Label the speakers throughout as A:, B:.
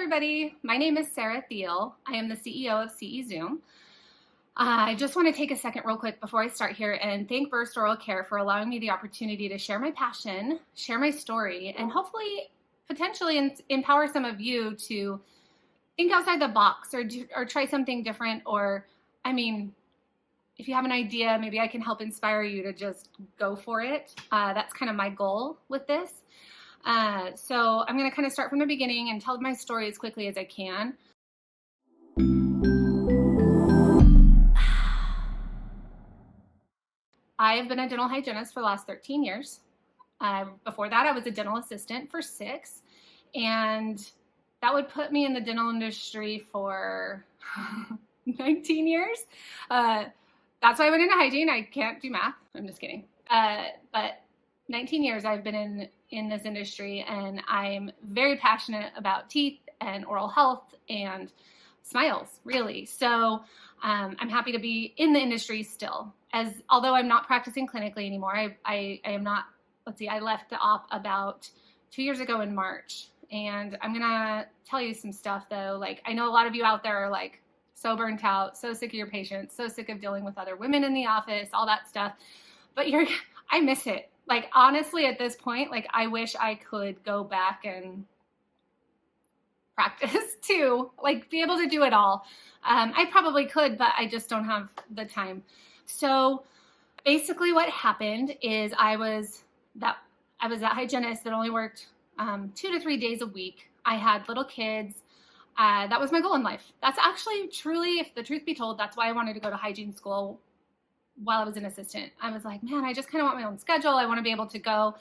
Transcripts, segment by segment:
A: everybody. My name is Sarah Thiel. I am the CEO of CE Zoom. I just want to take a second real quick before I start here and thank Burst Oral Care for allowing me the opportunity to share my passion, share my story, and hopefully potentially empower some of you to think outside the box or try something different. Or, if you have an idea, maybe I can help inspire you to just go for it. That's kind of my goal with this. So I'm going to kind of start from the beginning and tell my story as quickly as I can. I've been a dental hygienist for the last 13 years. Before that, I was a dental assistant for 6, and that would put me in the dental industry for 19 years. That's why I went into hygiene. I can't do math. I'm just kidding. But 19 years I've been in this industry, and I'm very passionate about teeth and oral health and smiles, really. So I'm happy to be in the industry still. Although I'm not practicing clinically anymore, I am not. I left the op about 2 years ago in March, and I'm gonna tell you some stuff though. Like, I know a lot of you out there are like so burnt out, so sick of your patients, so sick of dealing with other women in the office, all that stuff. But I miss it. Like, honestly, at this point, like, I wish I could go back and practice too, like be able to do it all. I probably could, but I just don't have the time. So basically what happened is I was that hygienist that only worked 2 to 3 days a week. I had little kids. That was my goal in life. That's actually truly, if the truth be told, that's why I wanted to go to hygiene school while I was an assistant. I was like, man, I just kind of want my own schedule. I want to be able to go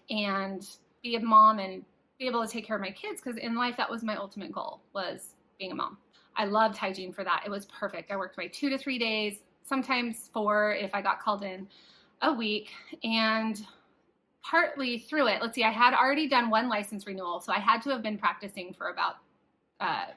A: and be a mom and be able to take care of my kids, because in life, that was my ultimate goal, was being a mom. I loved hygiene for that. It was perfect. I worked my 2 to 3 days, sometimes 4 if I got called in a week. And partly through it, I had already done 1 license renewal. So I had to have been practicing for about, I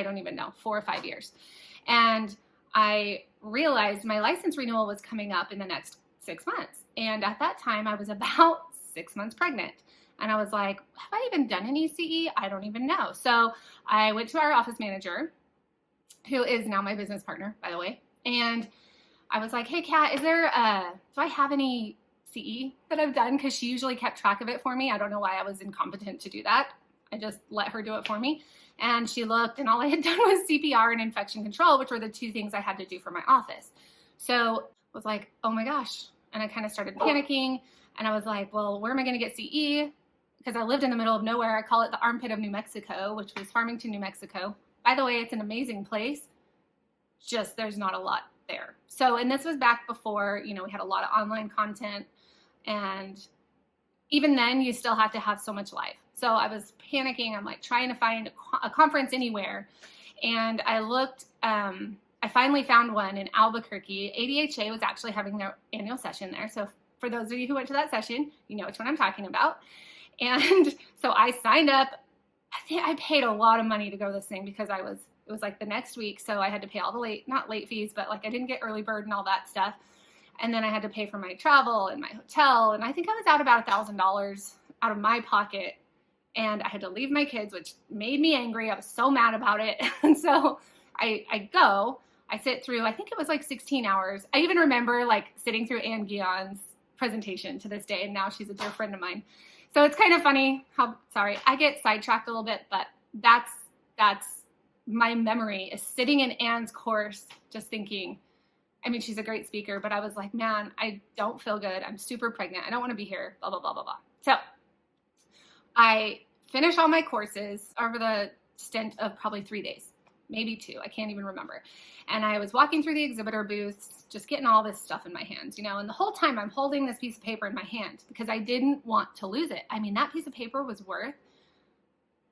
A: don't even know, 4 or 5 years. And I realized my license renewal was coming up in the next 6 months. And at that time, I was about 6 months pregnant. And I was like, have I even done any CE? I don't even know. So I went to our office manager, who is now my business partner, by the way. And I was like, hey, Kat, do I have any CE that I've done? Because she usually kept track of it for me. I don't know why I was incompetent to do that. I just let her do it for me. And she looked, and all I had done was CPR and infection control, which were the 2 things I had to do for my office. So I was like, oh my gosh. And I kind of started panicking, and I was like, well, where am I going to get CE? Because I lived in the middle of nowhere. I call it the armpit of New Mexico, which was Farmington, New Mexico. By the way, it's an amazing place. Just there's not a lot there. So, and this was back before, we had a lot of online content, and even then you still have to have so much live. So I was panicking. I'm like trying to find a conference anywhere. And I looked, I finally found one in Albuquerque. ADHA was actually having their annual session there. So for those of you who went to that session, you know which one I'm talking about. And so I signed up. I think I paid a lot of money to go to this thing because it was like the next week. So I had to pay all the not late fees, but like I didn't get early bird and all that stuff. And then I had to pay for my travel and my hotel. And I think I was out about $1,000 out of my pocket. And I had to leave my kids, which made me angry. I was so mad about it. And so I sit through, I think it was like 16 hours. I even remember like sitting through Ann Guion's presentation to this day. And now she's a dear friend of mine. So it's kind of funny I get sidetracked a little bit, but that's my memory, is sitting in Ann's course, just thinking, she's a great speaker, but I was like, man, I don't feel good. I'm super pregnant. I don't want to be here, blah, blah, blah, blah, blah. So I finished all my courses over the stint of probably 3 days, maybe 2. I can't even remember. And I was walking through the exhibitor booths, just getting all this stuff in my hands, and the whole time I'm holding this piece of paper in my hand because I didn't want to lose it. That piece of paper was worth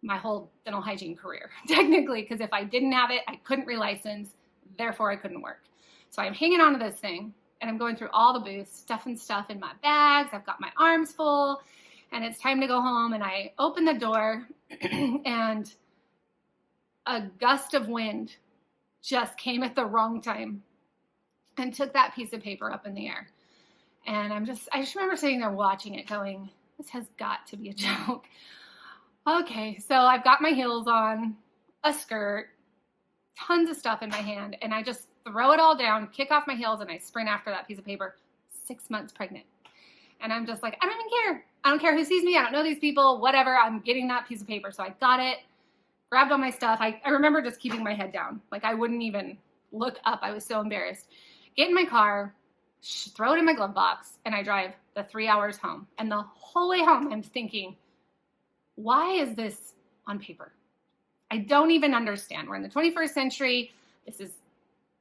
A: my whole dental hygiene career, technically, because if I didn't have it, I couldn't relicense, therefore I couldn't work. So I'm hanging on to this thing, and I'm going through all the booths, stuffing stuff in my bags. I've got my arms full, and it's time to go home. And I open the door, and a gust of wind just came at the wrong time and took that piece of paper up in the air. And I just remember sitting there watching it going, this has got to be a joke. Okay, so I've got my heels on, a skirt, tons of stuff in my hand, and I just throw it all down, kick off my heels, and I sprint after that piece of paper, 6 months pregnant. And I'm just like, I don't even care. I don't care who sees me. I don't know these people, whatever. I'm getting that piece of paper. So I got it, grabbed all my stuff. I remember just keeping my head down. Like I wouldn't even look up. I was so embarrassed. Get in my car, throw it in my glove box, and I drive the 3 hours home. And the whole way home, I'm thinking, why is this on paper? I don't even understand. We're in the 21st century. This is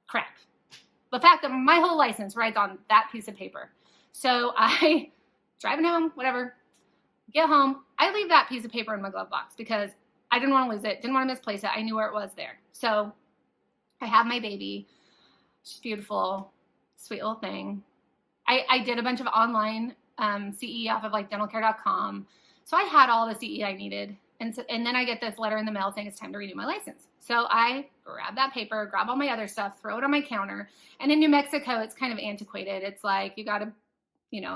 A: crap. The fact that my whole license rides on that piece of paper. So I driving home, whatever, get home. I leave that piece of paper in my glove box because I didn't want to lose it. Didn't want to misplace it. I knew where it was there. So I have my baby. She's beautiful, sweet little thing. I did a bunch of online CE off of like dentalcare.com. So I had all the CE I needed. And then I get this letter in the mail saying it's time to renew my license. So I grab that paper, grab all my other stuff, throw it on my counter. And in New Mexico, it's kind of antiquated. It's like you got to,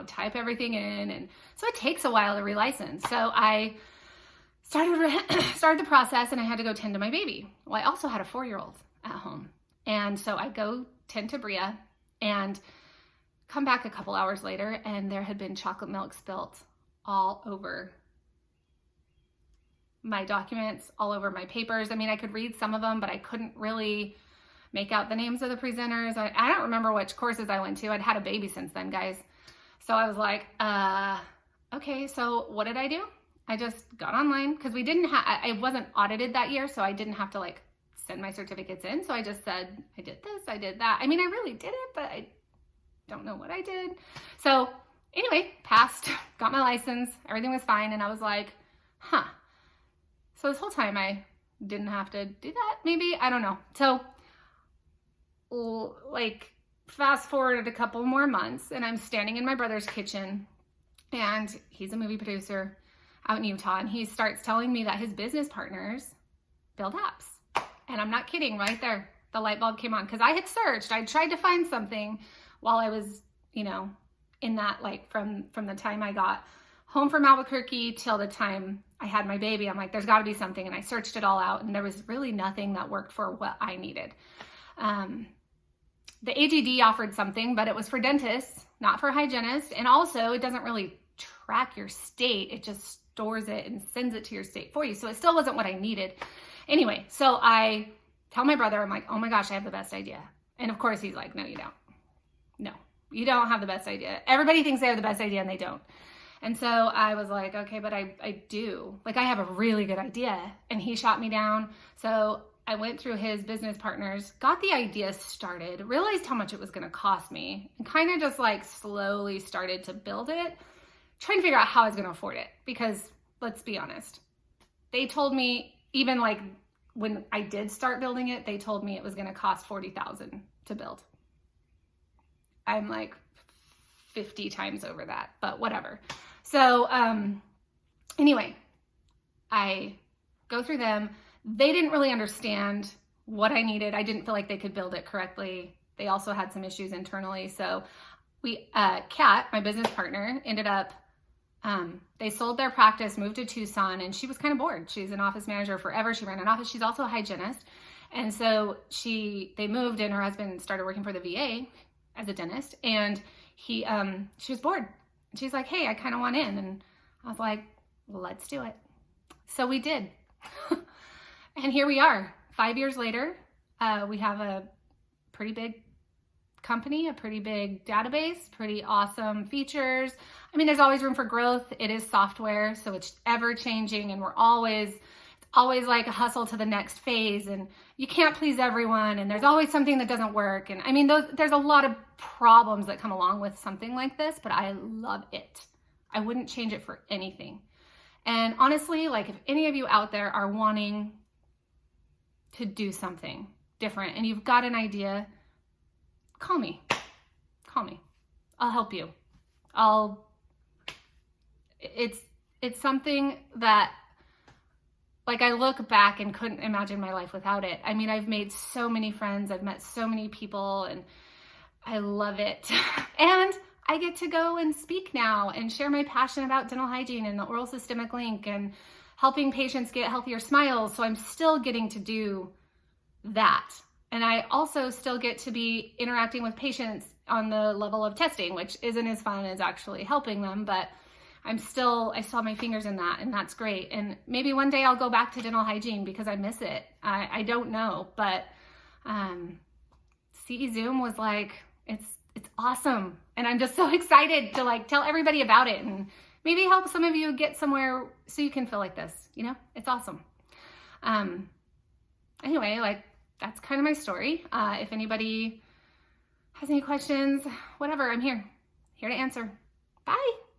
A: type everything in. And so it takes a while to relicense. So I started the process and I had to go tend to my baby. Well, I also had a 4-year-old at home. And so I go tend to Bria and come back a couple hours later and there had been chocolate milk spilt all over my documents, all over my papers. I mean, I could read some of them, but I couldn't really make out the names of the presenters. I don't remember which courses I went to. I'd had a baby since then, guys. So I was like, okay, so what did I do? I just got online because I wasn't audited that year, so I didn't have to like send my certificates in. So I just said, I did this, I did that. I mean, I really did it, but I don't know what I did. So anyway, passed, got my license, everything was fine. And I was like, huh. So this whole time I didn't have to do that, maybe, I don't know. So like fast forwarded a couple more months and I'm standing in my brother's kitchen and he's a movie producer out in Utah. And he starts telling me that his business partners build apps. And I'm not kidding, right there, the light bulb came on. Cause I had searched, I tried to find something while I was, in that, like from the time I got home from Albuquerque till the time I had my baby, I'm like, there's gotta be something. And I searched it all out and there was really nothing that worked for what I needed. The AGD offered something, but it was for dentists, not for hygienists. And also it doesn't really track your state. It just stores it and sends it to your state for you. So it still wasn't what I needed. Anyway, so I tell my brother, I'm like, oh my gosh, I have the best idea. And of course he's like, no, you don't. No, you don't have the best idea. Everybody thinks they have the best idea and they don't. And so I was like, okay, but I do. Like I have a really good idea. And he shot me down. So I went through his business partners, got the idea started, realized how much it was going to cost me, and kind of just like slowly started to build it, trying to figure out how I was going to afford it. Because let's be honest, they told me, even like when I did start building it, they told me it was going to cost $40,000 to build. I'm like 50 times over that, but whatever. So anyway, I go through them. They didn't really understand what I needed. I didn't feel like they could build it correctly. They also had some issues internally. So Kat, my business partner, ended up, they sold their practice, moved to Tucson, and she was kind of bored. She's an office manager forever. She ran an office. She's also a hygienist. And so they moved and her husband started working for the VA as a dentist. And she was bored. She's like, hey, I kind of want in. And I was like, well, let's do it. So we did. And here we are 5 years later. We have a pretty big company, a pretty big database, pretty awesome features. I mean, there's always room for growth. It is software, so it's ever changing, and it's always like a hustle to the next phase, and you can't please everyone, and there's always something that doesn't work. And I mean, there's a lot of problems that come along with something like this, but I love it. I wouldn't change it for anything. And honestly, like if any of you out there are wanting to do something different and you've got an idea, call me. I'll help you. It's something that, like, I look back and couldn't imagine my life without it. I mean, I've made so many friends, I've met so many people, and I love it. And I get to go and speak now and share my passion about dental hygiene and the oral systemic link and helping patients get healthier smiles. So I'm still getting to do that. And I also still get to be interacting with patients on the level of testing, which isn't as fun as actually helping them, but I still have my fingers in that, and that's great. And maybe one day I'll go back to dental hygiene because I miss it. I don't know, but CE Zoom was like, it's awesome. And I'm just so excited to like tell everybody about it and maybe help some of you get somewhere so you can feel like this, you know, it's awesome. Anyway, like that's kind of my story. If anybody has any questions, whatever, I'm here to answer. Bye.